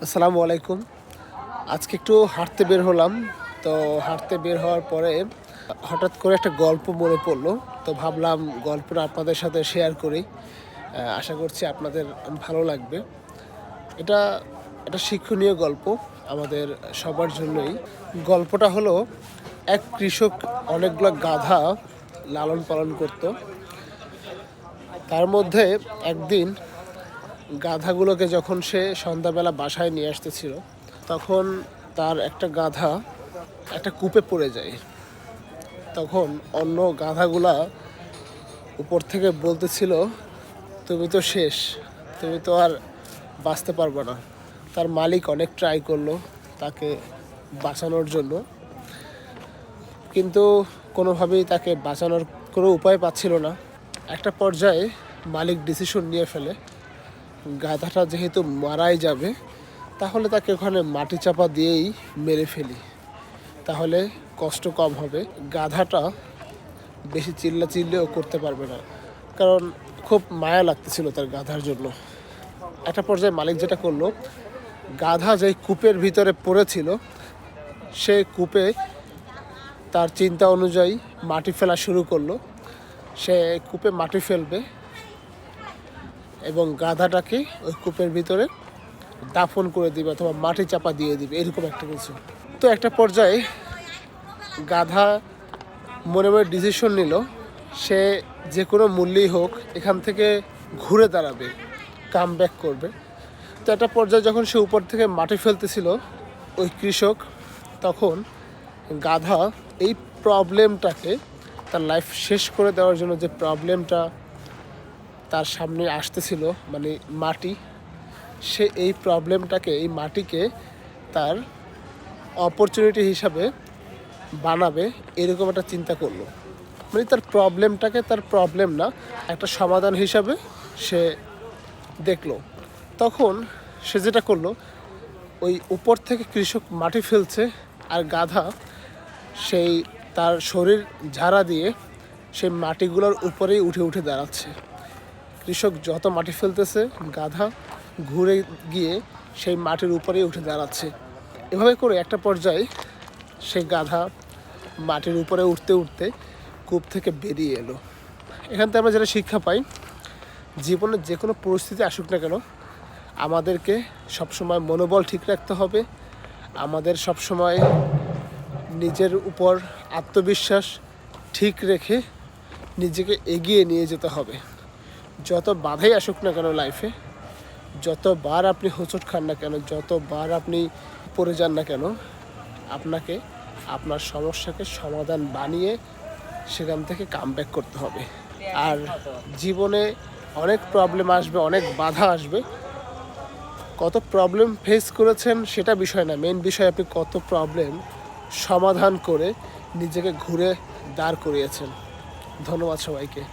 আসসালামু আলাইকুম। আজকে একটু হাঁটতে বের হলাম। তো হাঁটতে বের হওয়ার পরে হঠাৎ করে একটা গল্প মনে পড়লো। তো ভাবলাম গল্পটা আপনাদের সাথে শেয়ার করি। আশা করছি আপনাদের ভালো লাগবে। এটা একটা শিক্ষণীয় গল্প আমাদের সবার জন্যই। গল্পটা হলো এক কৃষক অনেকগুলো গাধা লালন পালন করত। তার মধ্যে একদিন গাধাগুলোকে যখন সে সন্ধ্যাবেলা বাসায় নিয়ে আসতেছিল, তখন তার একটা গাধা একটা কূপে পড়ে যায়। তখন অন্য গাধাগুলা উপর থেকে বলতেছিল, তুমি তো শেষ, তুমি তো আর বাঁচতে পারবে না। তার মালিক অনেক ট্রাই করলো তাকে বাঁচানোর জন্য, কিন্তু কোনোভাবেই তাকে বাঁচানোর কোনো উপায় পাচ্ছিল না। একটা পর্যায়ে মালিক ডিসিশন নিয়ে ফেলে, গাধাটা যেহেতু মারাই যাবে, তাহলে তাকে ওখানে মাটি চাপা দিয়েই মেরে ফেলি, তাহলে কষ্ট কম হবে। গাধাটা বেশি চিল্লাচিল্লিও করতে পারবে না, কারণ খুব মায়া লাগতেছিল তার গাধার জন্য। একটা পর্যায়ে মালিক যেটা করলো, গাধা যেই কূপের ভিতরে পড়েছিল সেই কূপে তার চিন্তা অনুযায়ী মাটি ফেলা শুরু করলো। সে কূপে মাটি ফেলবে এবং গাধাটাকে ওই কূপের ভিতরে দাফন করে দিবে অথবা মাটি চাপা দিয়ে দিবে, এরকম একটা কিছু। তো একটা পর্যায়ে গাধা মনে মনে ডিসিশন নিল, সে যে কোনো মূল্যেই হোক এখান থেকে ঘুরে দাঁড়াবে, কাম ব্যাক করবে। তো একটা পর্যায়ে যখন সে উপর থেকে মাটি ফেলতেছিল ওই কৃষক, তখন গাধা এই প্রবলেমটাকে, তার লাইফ শেষ করে দেওয়ার জন্য যে প্রবলেমটা তার সামনে আসতেছিল, মানে মাটি, সে এই প্রবলেমটাকে, এই মাটিকে তার অপরচুনিটি হিসাবে বানাবে, এরকম একটা চিন্তা করলো। মানে তার প্রবলেমটাকে তার প্রবলেম না, একটা সমাধান হিসাবে সে দেখলো। তখন সে যেটা করলো, ওই উপর থেকে কৃষক মাটি ফেলছে আর গাধা সেই তার শরীর ঝাড়া দিয়ে সেই মাটিগুলোর উপরেই উঠে উঠে দাঁড়াচ্ছে। কৃষক যত মাটি ফেলতেছে, গাধা ঘুরে গিয়ে সেই মাটির উপরেই উঠে দাঁড়াচ্ছে। এভাবে করে একটা পর্যায়ে সেই গাধা মাটির উপরে উঠতে উঠতে কূপ থেকে বেরিয়ে এলো। এখান থেকে আমরা যেটা শিক্ষা পাই, জীবনে যে কোনো পরিস্থিতি আসুক না কেন, আমাদেরকে সবসময় মনোবল ঠিক রাখতে হবে। আমাদের সবসময় নিজের উপর আত্মবিশ্বাস ঠিক রেখে নিজেকে এগিয়ে নিয়ে যেতে হবে। যত বাধাই আসুক না কেন লাইফে, যতবার আপনি হোঁচট খান না কেন, যতবার আপনি পড়ে যান না কেন, আপনাকে আপনার সমস্যাকে সমাধান বানিয়ে সেখান থেকে কামব্যাক করতে হবে। আর জীবনে অনেক প্রবলেম আসবে, অনেক বাধা আসবে। কত প্রবলেম ফেস করেছেন সেটা বিষয় না, মেন বিষয় আপনি কত প্রবলেম সমাধান করে নিজেকে ঘুরে দাঁড় করিয়েছেন। ধন্যবাদ সবাইকে।